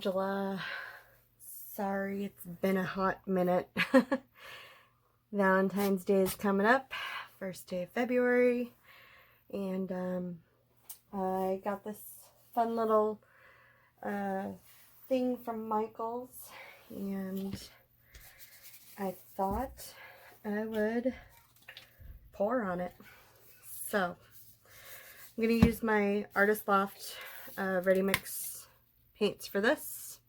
Angela. Sorry, it's been a hot minute. Valentine's Day is coming up, first day of February, and I got this fun little thing from Michael's, and I thought I would pour on it. So I'm going to use my Artist Loft Ready Mix paints for this.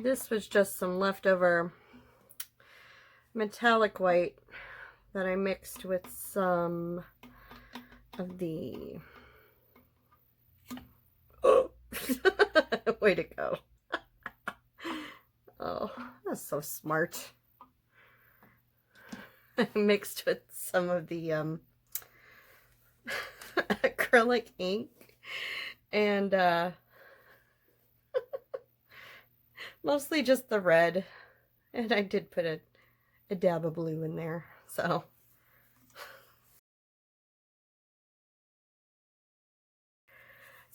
This was just some leftover metallic white that I mixed with some of the... Oh! Way to go. Oh, that's so smart. I mixed with some of the acrylic ink and mostly just the red, and I did put a dab of blue in there, so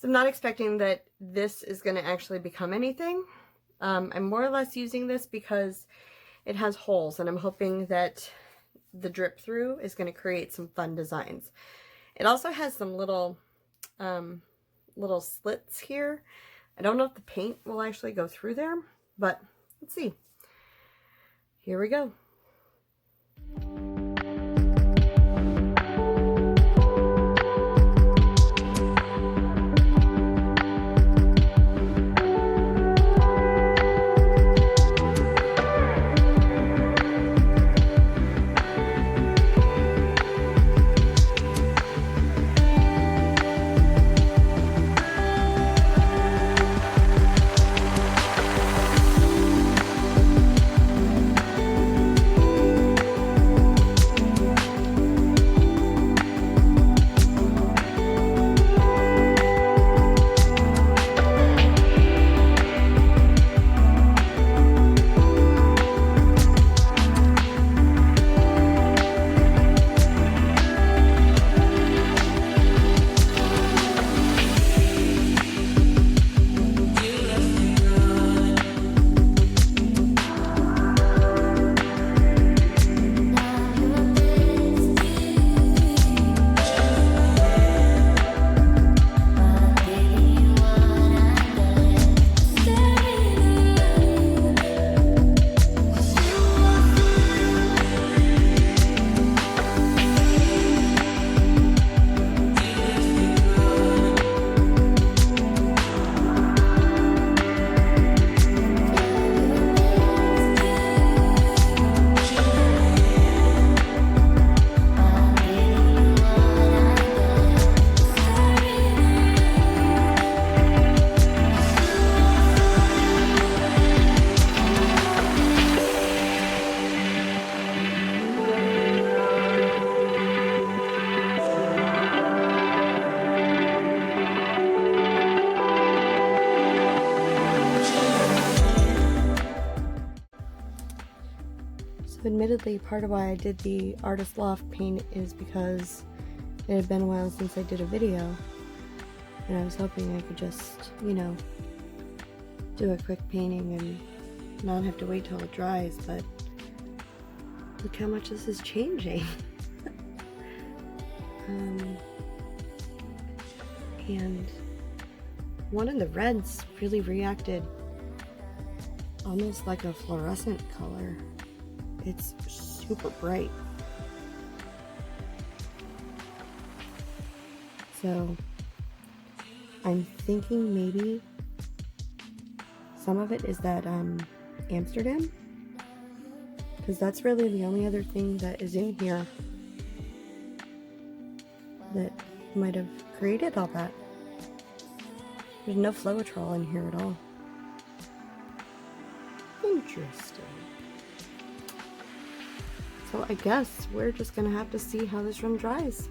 I'm not expecting that this is going to actually become anything. I'm more or less using this because it has holes, and I'm hoping that the drip through is going to create some fun designs. It also has some little little slits here. I don't know if the paint will actually go through there, but let's see. Here we go. Admittedly, part of why I did the Artist Loft paint is because it had been a while since I did a video, and I was hoping I could just, you know, do a quick painting and not have to wait till it dries, but look how much this is changing. And one of the reds really reacted almost like a fluorescent color. It's super bright. So I'm thinking maybe some of it is that Amsterdam, because that's really the only other thing that is in here that might have created all that. There's no Floetrol in here at all. Interesting. So I guess we're just gonna have to see how this room dries.